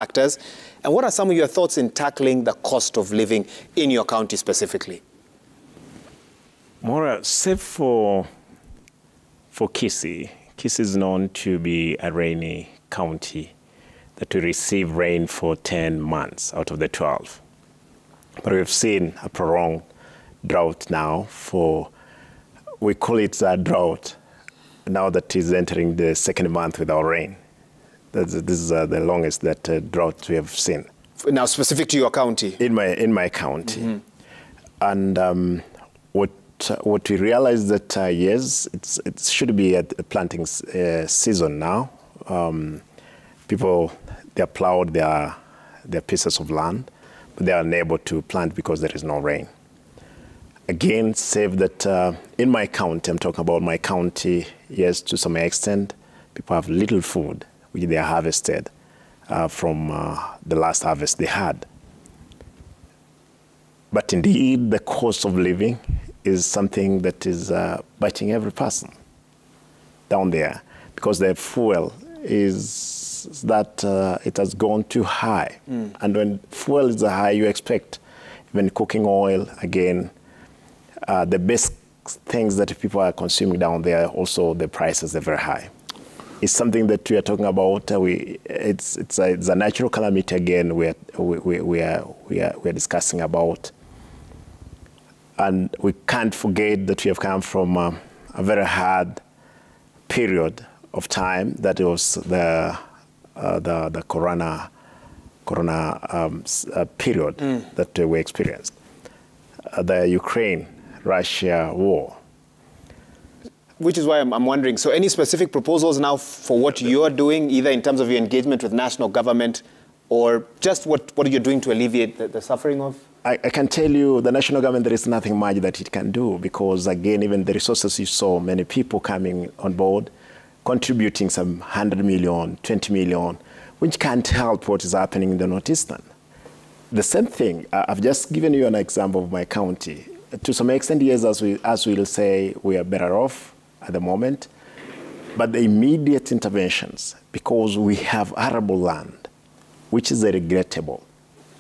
factors? And what are some of your thoughts in tackling the cost of living in your county specifically? More save for Kisii. Kisii is known to be a rainy county that will receive rain for 10 months out of the 12. But we've seen a prolonged drought now we call it a drought, now that is entering the second month without rain. This is the longest drought we have seen. Now, specific to your county? In my county. Mm-hmm. And what we realized that, yes, it should be a planting season now. People, they have plowed their pieces of land, but they are unable to plant because there is no rain. Again, save that in my county, I'm talking about my county, yes, to some extent, people have little food, which they harvested from the last harvest they had. But indeed, the cost of living is something that is biting every person down there, because the fuel is that it has gone too high. Mm. And when fuel is high, you expect even cooking oil, again, the best things that people are consuming down there, also the prices are very high. It's something that we are talking about. It's a natural calamity again. We are discussing about, and we can't forget that we have come from a very hard period of time. That was the corona period that we experienced, the Ukraine-Russia war. Which is why I'm wondering, so any specific proposals now for what you're doing, either in terms of your engagement with national government or just what are you doing to alleviate the suffering of? I can tell you the national government, there is nothing much that it can do, because, again, even the resources you saw, many people coming on board, contributing some 100 million, 20 million, which can't help what is happening in the Northeastern. The same thing, I've just given you an example of my county. To some extent, yes, as we'll say, we are better off at the moment. But the immediate interventions, because we have arable land, which is regrettable,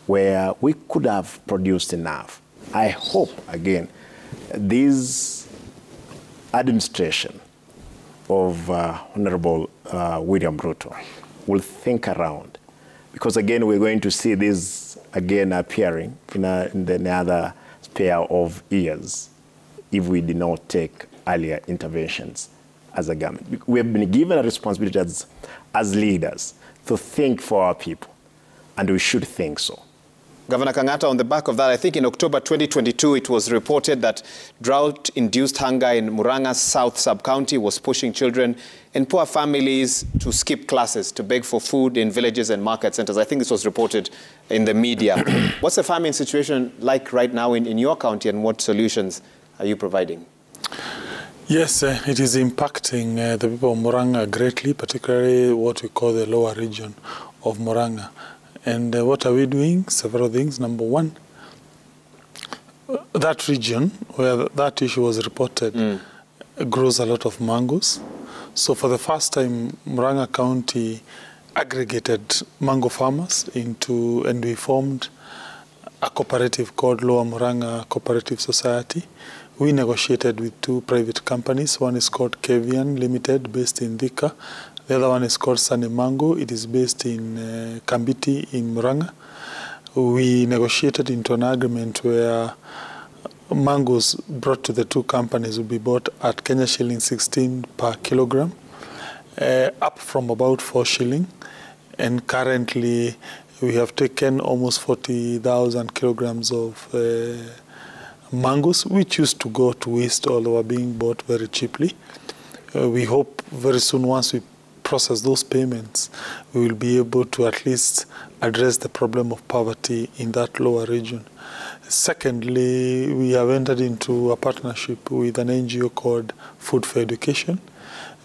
where we could have produced enough. I hope, again, this administration of Honorable William Ruto will think around, because, again, we're going to see this again appearing in the other sphere of years if we did not take earlier interventions as a government. We have been given a responsibility as leaders to think for our people, and we should think so. Governor Kang'ata, on the back of that, I think in October 2022, it was reported that drought-induced hunger in Muranga's South Sub-County was pushing children in poor families to skip classes, to beg for food in villages and market centers. I think this was reported in the media. What's the farming situation like right now in your county, and what solutions are you providing? Yes, it is impacting the people of Muranga greatly, particularly what we call the lower region of Muranga. And what are we doing? Several things. Number one, that region where that issue was reported grows a lot of mangoes. So for the first time, Muranga County aggregated mango farmers and we formed a cooperative called Lower Muranga Cooperative Society. We negotiated with two private companies. One is called Kevian Limited, based in Thika. The other one is called Sunny Mango. It is based in Kambiti in Muranga. We negotiated into an agreement where mangoes brought to the two companies will be bought at Kenya shilling 16 per kilogram, up from about 4 shilling. And currently, we have taken almost 40,000 kilograms of mangoes, which used to go to waste, although are being bought very cheaply. We hope very soon, once we process those payments, we will be able to at least address the problem of poverty in that lower region. Secondly, we have entered into a partnership with an NGO called Food for Education.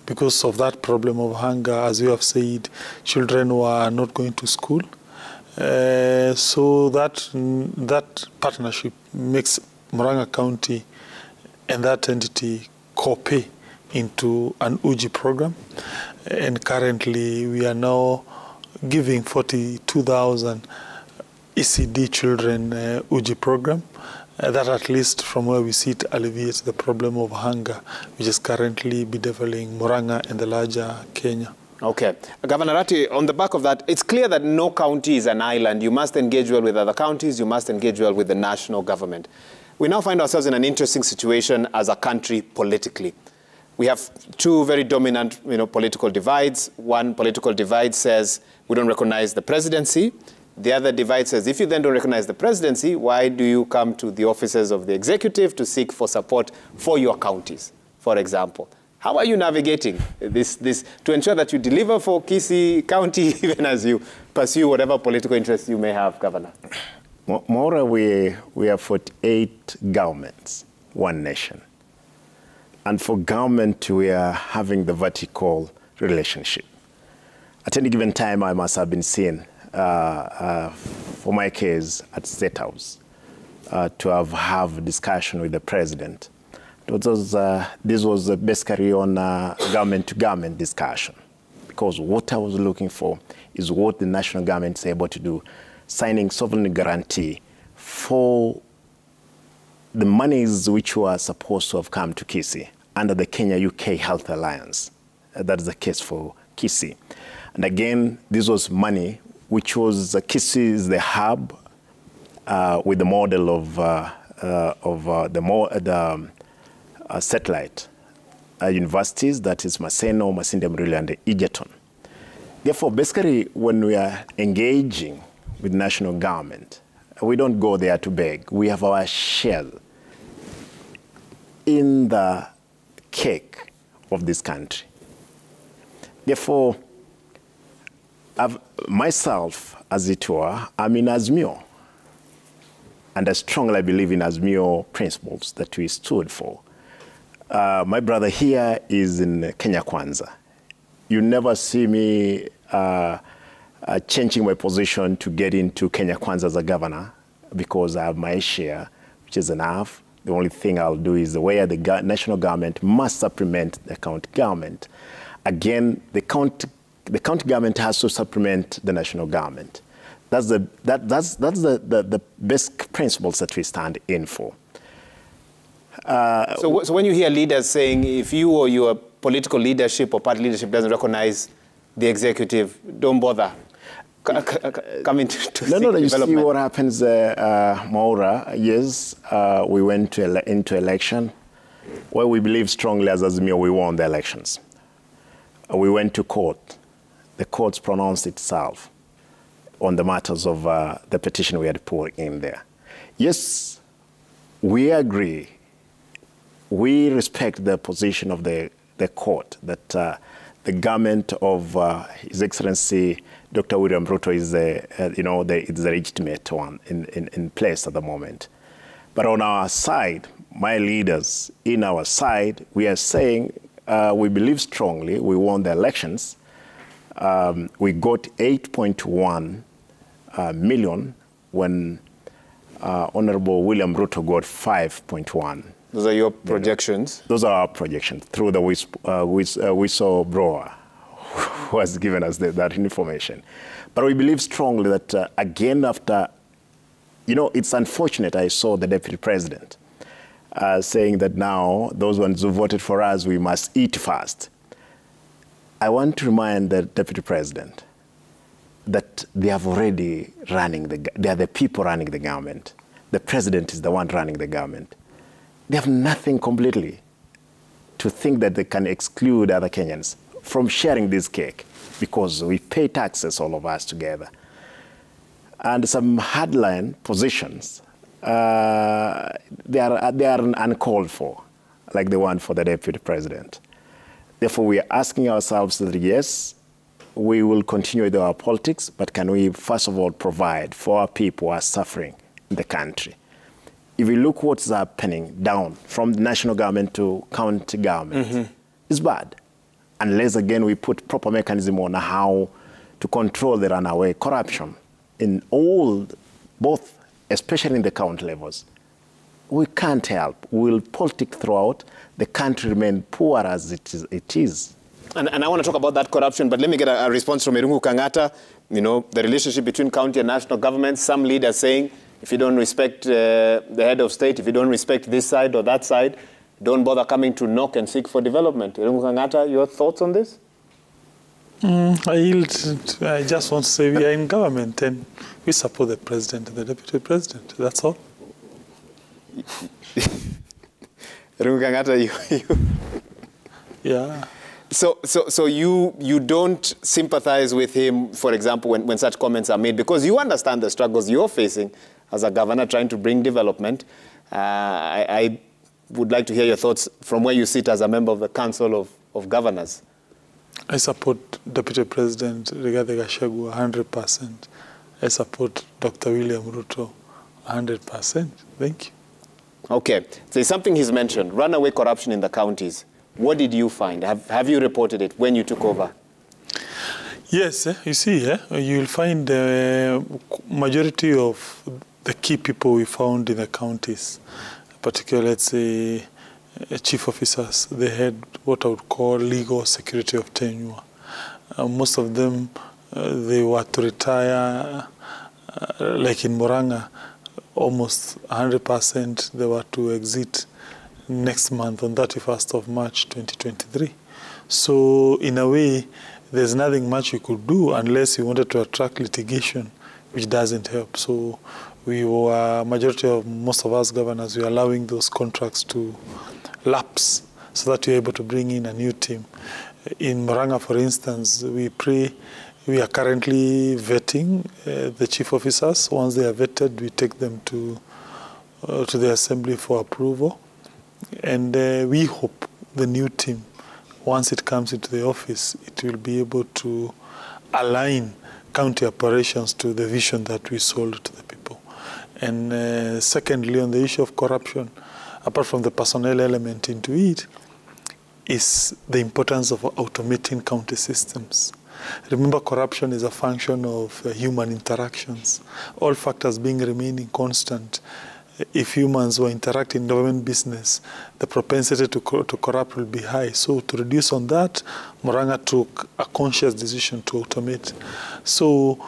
Because of that problem of hunger, as you have said, children were not going to school. So that partnership makes Muranga County and that entity co-pay into an UJI program. And currently we are now giving 42,000 ECD children Uji program. That, at least from where we sit, alleviates the problem of hunger, which is currently bedeviling Murang'a and the larger Kenya. Okay. Governor Ratti, on the back of that, it's clear that no county is an island. You must engage well with other counties. You must engage well with the national government. We now find ourselves in an interesting situation as a country politically. We have two very dominant, political divides. One political divide says we don't recognize the presidency. The other divide says, if you then don't recognize the presidency, why do you come to the offices of the executive to seek for support for your counties, for example? How are you navigating this to ensure that you deliver for Kisii County, even as you pursue whatever political interests you may have, Governor? More, we have 48 governments, one nation. And for government, we are having the vertical relationship. At any given time, I must have been seen, for my case, at State House, to have a discussion with the president. This was basically on government-to-government discussion, because what I was looking for is what the national government is able to do, signing sovereign guarantee for the monies which were supposed to have come to Kisii under the Kenya-UK Health Alliance. That is the case for Kisii. And again, this was money which was, Kisii is the hub with the model of the satellite universities, that is Maseno, Masinde Mulilo, and Egerton. Therefore, basically, when we are engaging with national government, we don't go there to beg. We have our share in the cake of this country. Therefore, myself, as it were, I'm in Azimio. And I strongly believe in Azimio principles that we stood for. My brother here is in Kenya Kwanza. You never see me changing my position to get into Kenya Kwanza as a governor, because I have my share, which is enough. The only thing I'll do is where the national government must supplement the county government. Again, the county government has to supplement the national government. That's the best principles that we stand in for. So when you hear leaders saying, if you or your political leadership or party leadership doesn't recognize the executive, don't bother coming to seek development. You see what happens, Maura. Yes, we went into election where we believe strongly as Azimio we won the elections. We went to court. The courts pronounced itself on the matters of the petition we had put in there. Yes, we agree. We respect the position of the court that the government of His Excellency Dr. William Ruto is the legitimate one in place at the moment. But on our side, my leaders in our side, we are saying we believe strongly we won the elections. We got 8.1 million when Honorable William Ruto got 5.1. Those are your projections? Those are our projections through the whistleblower who has given us that information. But we believe strongly that, again, after, it's unfortunate I saw the Deputy President saying that now those ones who voted for us, we must eat fast. I want to remind the Deputy President that they have already they are the people running the government. The President is the one running the government. They have nothing completely to think that they can exclude other Kenyans from sharing this cake, because we pay taxes, all of us together. And some hardline positions, they are uncalled for, like the one for the Deputy President. Therefore, we are asking ourselves that, yes, we will continue with our politics, but can we, first of all, provide for our people who are suffering in the country? If we look what's happening down from the national government to county government, it's bad. Unless, again, we put proper mechanism on how to control the runaway corruption in both, especially in the county levels. We can't help. We'll politic throughout. The country remain poor as it is. And I want to talk about that corruption, but let me get a response from Irungu Kang'ata. you know, the relationship between county and national government. Some leaders saying, if you don't respect the head of state, if you don't respect this side or that side, don't bother coming to knock and seek for development. Irungu Kang'ata, your thoughts on this? I just want to say we are in government and we support the president and the deputy president. That's all. Irungu Kang'ata, Yeah. So you don't sympathize with him, for example, when such comments are made, because you understand the struggles you're facing as a governor trying to bring development. I would like to hear your thoughts from where you sit as a member of the Council of Governors. I support Deputy President Rigathi Gachagua 100%. I support Dr. William Ruto 100%. Thank you. Okay. There's something he's mentioned, runaway corruption in the counties. What did you find? Have you reported it when you took over? Yes, you see, you'll find the majority of the key people we found in the counties, particularly, let's say, chief officers, they had what I would call legal security of tenure. Most of them, they were to retire, like in Murang'a, almost 100% they were to exit next month on 31st of March 2023. So in a way, there's nothing much you could do unless you wanted to attract litigation, which doesn't help. So we were, majority of most of us governors, we are allowing those contracts to lapse so that you're able to bring in a new team. In Murang'a, for instance, we are currently vetting the chief officers. Once they are vetted, we take them to the assembly for approval. And we hope the new team, once it comes into the office, it will be able to align county operations to the vision that we sold to the people. And secondly, on the issue of corruption, apart from the personnel element into it, is the importance of automating county systems. Remember, corruption is a function of human interactions, all factors being remaining constant. If humans were interacting in government business, the propensity to corrupt will be high. So to reduce on that, Murang'a took a conscious decision to automate. So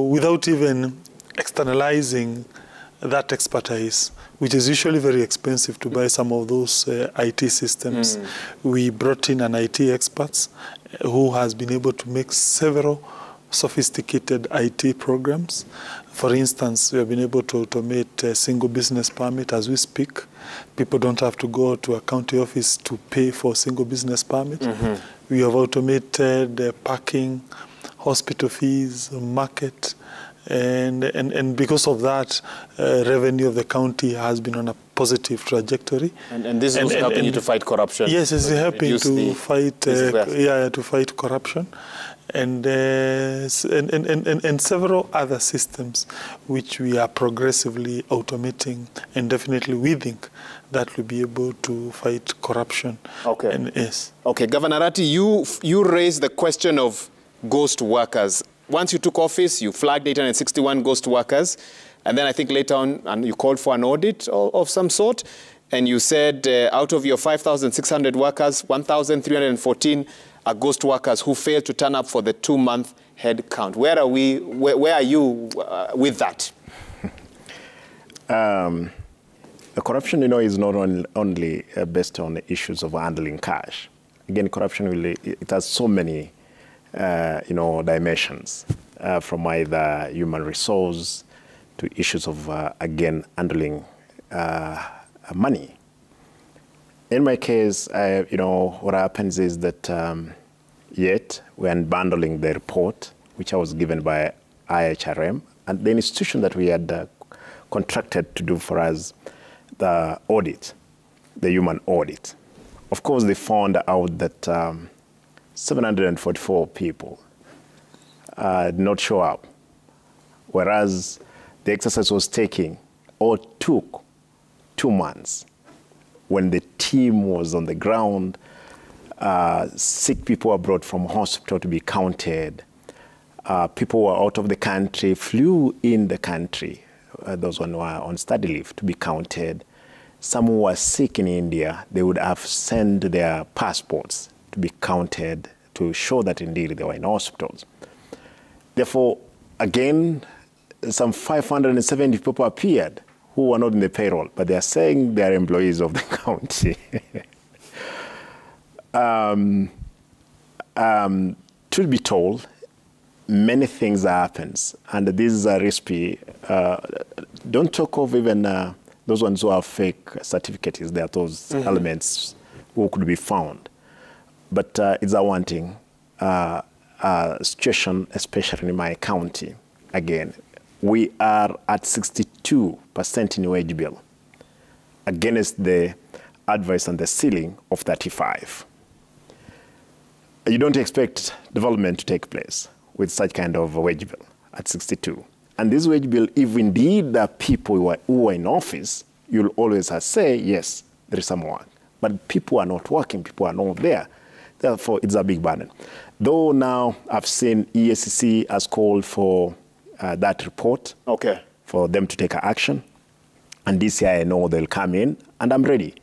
without even externalizing that expertise, which is usually very expensive to buy some of those IT systems, we brought in an IT expert who has been able to make several sophisticated IT programs. For instance, we have been able to automate a single business permit as we speak. People don't have to go to a county office to pay for a single business permit. We have automated parking, hospital fees, market, and because of that, revenue of the county has been on a positive trajectory. And this is also helping you to fight corruption. Yes, it's helping to fight, to fight corruption. And several other systems which we are progressively automating, and definitely we think that will be able to fight corruption. Okay. And yes. Okay, Governor Ratti, you raised the question of ghost workers. Once you took office, you flagged 861 ghost workers, and then I think later on, and you called for an audit of some sort, and you said out of your 5,600 workers, 1,314 are ghost workers who failed to turn up for the 2-month head count. Where are we? Where are you with that? The corruption, is not only based on issues of handling cash. Again, corruption it has so many, dimensions, from either human resource to issues of again handling money. In my case, what happens is that yet we're unbundling the report, which I was given by IHRM, and the institution that we had contracted to do for us the audit, the human audit. Of course, they found out that 744 people did not show up, whereas the exercise was taking or took 2 months. When the team was on the ground, sick people were brought from hospital to be counted. People were out of the country, flew in the country, those who were on study leave, to be counted. Some who were sick in India, they would have sent their passports to be counted to show that indeed they were in hospitals. Therefore, again, some 570 people appeared who were not in the payroll, but they are saying they are employees of the county. To be told, many things happens, and this is a recipe. Don't talk of even those ones who have fake certificates. There are those elements who could be found. But it's a wanting situation, especially in my county. Again, we are at 62% in wage bill against the advice and the ceiling of 35. You don't expect development to take place with such kind of wage bill at 62. And this wage bill, if indeed there are people who are in office, you'll always say, yes, there is some work. But people are not working, people are not there. Therefore, it's a big burden. Though now I've seen EACC has called for that report for them to take action. And this year I know they'll come in, and I'm ready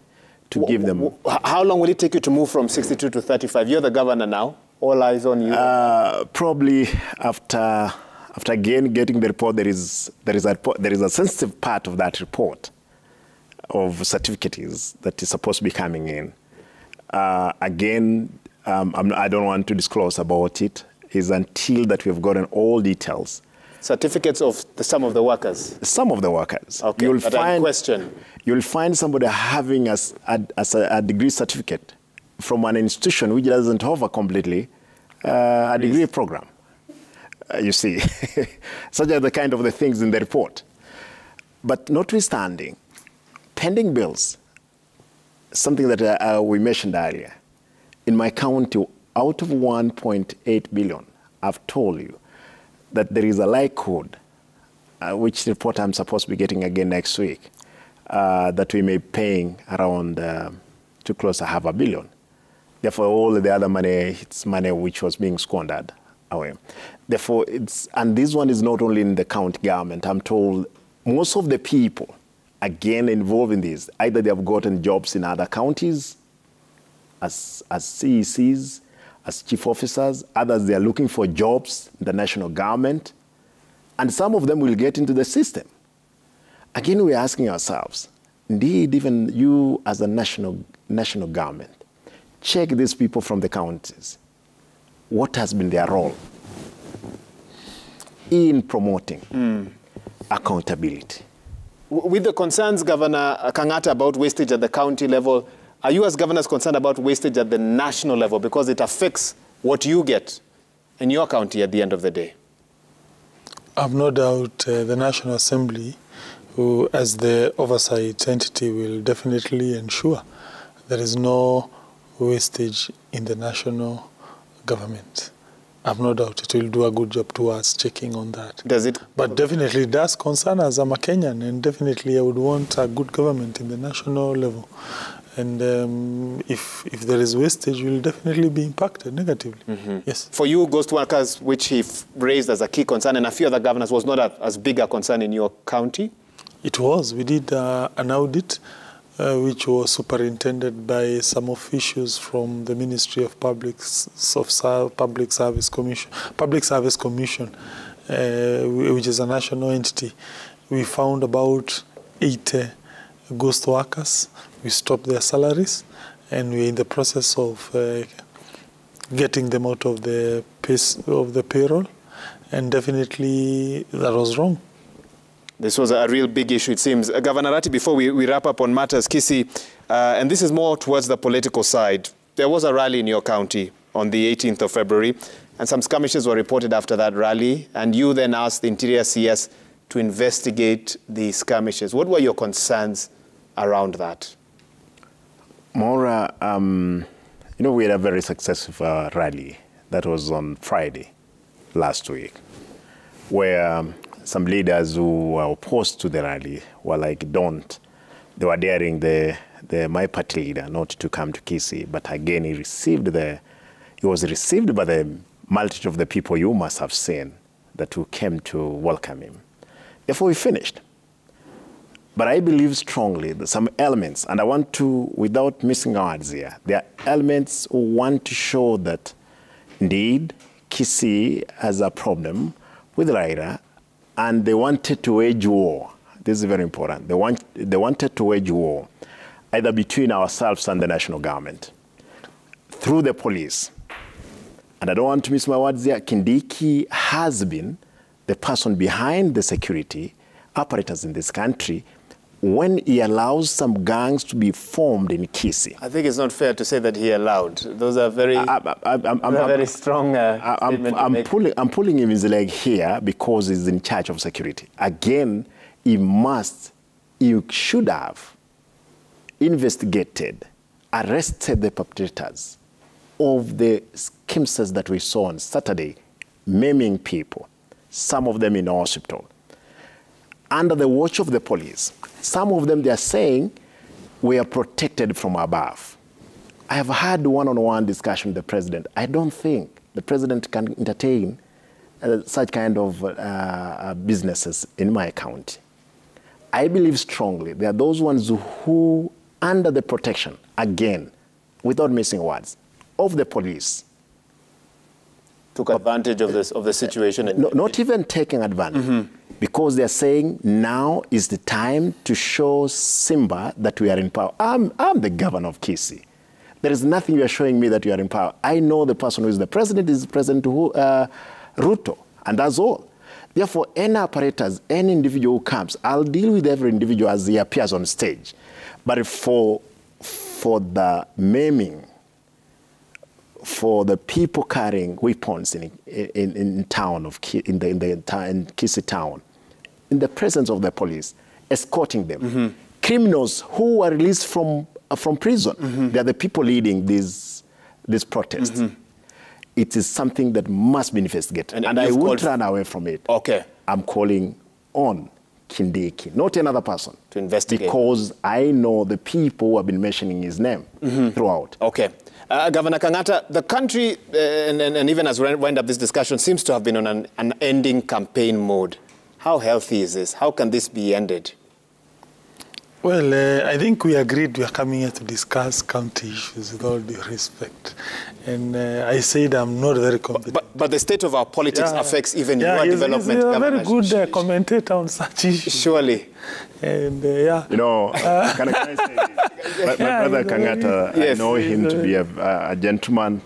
to give them. How long will it take you to move from 62 to 35? You're the governor now. All eyes on you. Probably after again getting the report, there is a sensitive part of that report of certificates that is supposed to be coming in. Again, I don't want to disclose about it. Is until that we've gotten all details. Certificates of some of the workers? Some of the workers. Okay, you'll find, question. You'll find somebody having a degree certificate from an institution which doesn't offer completely a degree program. You see, such are the kind of the things in the report. But notwithstanding, pending bills, something that we mentioned earlier, in my county, out of 1.8 billion, I've told you that there is a likelihood, which report I'm supposed to be getting again next week, that we may be paying around too close to $500 million. Therefore, all the other money, it's money which was being squandered away. Therefore, and this one is not only in the county government. I'm told most of the people, again, involved in this, either they have gotten jobs in other counties as CECs, as chief officers, others they are looking for jobs in the national government, and some of them will get into the system. Again, we're asking ourselves, indeed, even you as a national government, check these people from the counties. What has been their role in promoting accountability? With the concerns, Governor Kang'ata, about wastage at the county level, are you as governors concerned about wastage at the national level because it affects what you get in your county at the end of the day? I've no doubt the National Assembly, who as the oversight entity, will definitely ensure there is no wastage in the national government. I've no doubt it will do a good job towards checking on that. Does it? But definitely it does concern us. I'm a Kenyan, and definitely I would want a good government in the national level. And if there is wastage, we'll definitely be impacted negatively. Yes. For you, ghost workers, which he raised as a key concern, and a few other governors, was not as big a concern in your county? It was. We did an audit, which was superintended by some officials from the Ministry of Public Service Commission, which is a national entity. We found about 80 ghost workers. We stopped their salaries, and we're in the process of getting them out of the payroll, and definitely that was wrong. This was a real big issue, it seems. Governor Ratti, before we wrap up on matters, Kisi, and this is more towards the political side, there was a rally in your county on the 18th of February, and some skirmishes were reported after that rally, and you then asked the Interior CS to investigate the skirmishes. What were your concerns around that? Maura, we had a very successful rally that was on Friday last week, where some leaders who were opposed to the rally were like, they were daring my party leader not to come to Kisii, but again he was received by the multitude of the people you must have seen that who came to welcome him. Therefore we finished. But I believe strongly that some elements, and I want to, without missing words here, there are elements who want to show that, indeed, Kisii has a problem with Raila, and they wanted to wage war. This is very important. They wanted to wage war either between ourselves and the national government through the police. And I don't want to miss my words here. Kindiki has been the person behind the security apparatus in this country when he allows some gangs to be formed in Kisii. I think it's not fair to say that he allowed. Those are very, very strong statement. I'm pulling him his leg here because he's in charge of security. Again, he should have investigated, arrested the perpetrators of the schemers that we saw on Saturday, maiming people, some of them in hospital, under the watch of the police. Some of them, they are saying, we are protected from above. I have had one-on-one discussion with the president. I don't think the president can entertain such kind of businesses in my county. I believe strongly there are those ones who, under the protection, again, without missing words, of the police, took advantage of the situation. Not even taking advantage, because they're saying now is the time to show Simba that we are in power. I'm the governor of Kisii. There is nothing you are showing me that you are in power. I know the person who is the president is President Ruto, and that's all. Therefore, any apparatus, any individual who comes, I'll deal with every individual as he appears on stage. But for the maiming, for the people carrying weapons in town of in Kisii town, in the presence of the police, escorting them, criminals who were released from prison, they are the people leading these protests. It is something that must be investigated, and I won't run away from it. Okay, I'm calling on Kindiki, not another person, to investigate, because I know the people who have been mentioning his name throughout. Okay. Governor Kang'ata, the country, and even as we wind up this discussion, seems to have been on an ending campaign mode. How healthy is this? How can this be ended? Well, I think we agreed we are coming here to discuss county issues with all due respect. And I said I'm not very competent. But the state of our politics affects even your development. He's a very good commentator on such issues. Surely. And you know, can I say my brother Kang'ata, yes, I know him to be a gentleman,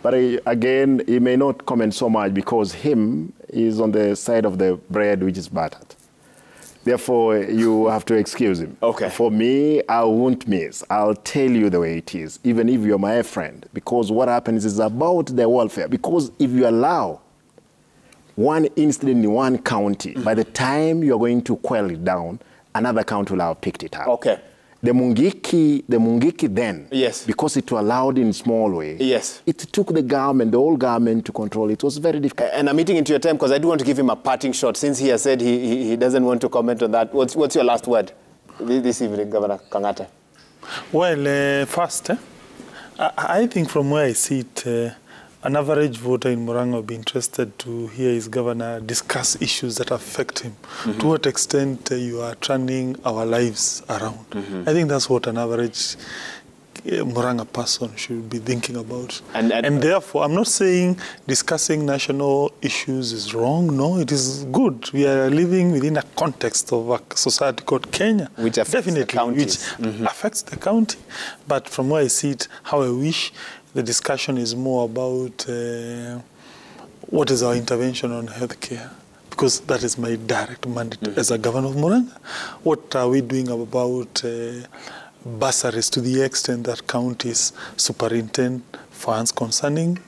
but again, he may not comment so much because him is on the side of the bread which is buttered. Therefore, you have to excuse him. Okay. For me, I won't miss. I'll tell you the way it is, even if you're my friend, because what happens is about the welfare. Because if you allow one incident in one county, by the time you're going to quell it down, another county will have picked it up. Okay. The Mungiki then, yes, because it was allowed in small way, yes, it took the government, the whole government, to control it. It was very difficult. And I'm eating into your time because I do want to give him a parting shot, since he has said he doesn't want to comment on that. What's your last word this evening, Governor Kang'ata? Well, first, I think from where I see it, an average voter in Murang'a will be interested to hear his governor discuss issues that affect him. To what extent you are turning our lives around. I think that's what an average Murang'a person should be thinking about. And therefore, I'm not saying discussing national issues is wrong. No, it is good. We are living within a context of a society called Kenya. Which affects the counties. Which affects the county. But from where I see it, how I wish the discussion is more about what is our intervention on healthcare, because that is my direct mandate as a governor of Murang'a. What are we doing about bursaries, to the extent that counties superintend funds concerning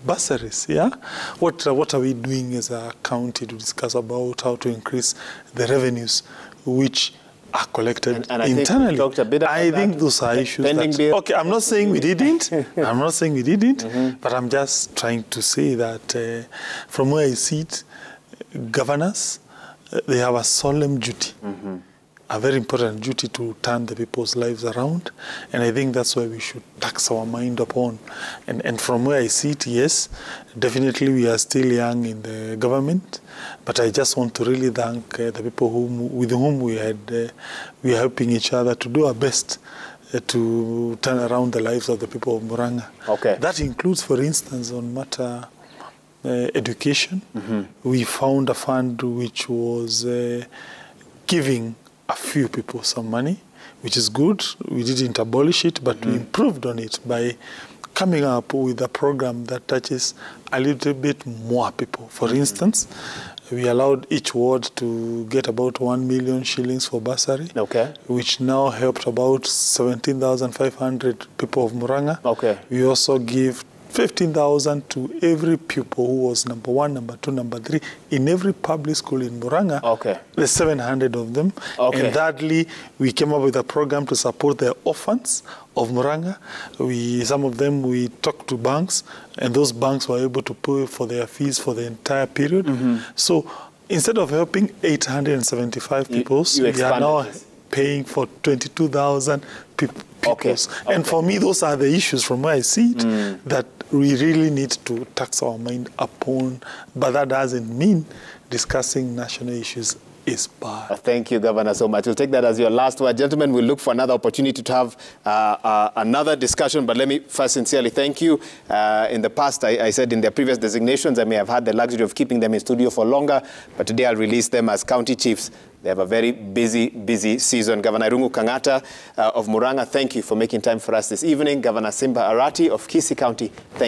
bursaries? Yeah, what are we doing as a county to discuss about how to increase the revenues which are collected and internally? I talked a bit about I think those are issues that, okay, I'm not saying we didn't. I'm not saying we didn't, but I'm just trying to say that from where I see it, governors, they have a solemn duty, a very important duty to turn the people's lives around. And I think that's why we should tax our mind upon. And from where I see it, yes, definitely we are still young in the government, but I just want to really thank the people with whom we are helping each other to do our best to turn around the lives of the people of Murang'a. Okay. That includes, for instance, on matter education. We found a fund which was giving a few people some money, which is good. We didn't abolish it, but we improved on it by coming up with a program that touches a little bit more people. For instance, we allowed each ward to get about 1 million shillings for bursary, which now helped about 17,500 people of Murang'a. We also give 15,000 to every pupil who was number 1, number 2, number 3 in every public school in Murang'a. There's 700 of them. And thirdly, we came up with a program to support the orphans of Murang'a. Some of them, we talked to banks, and those banks were able to pay for their fees for the entire period. So instead of helping 875 people, we are now paying for 22,000 people. And for me, those are the issues from where I see it that we really need to tax our mind upon. But that doesn't mean discussing national issues is bad. Thank you, Governor, so much. We'll take that as your last word. Gentlemen, we'll look for another opportunity to have another discussion, but let me first sincerely thank you. In the past, I said in their previous designations, I may have had the luxury of keeping them in studio for longer, but today I'll release them as county chiefs. They have a very busy season. Governor Irungu Kang'ata of Murang'a, thank you for making time for us this evening. Governor Simba Arati of Kisii County, thank you.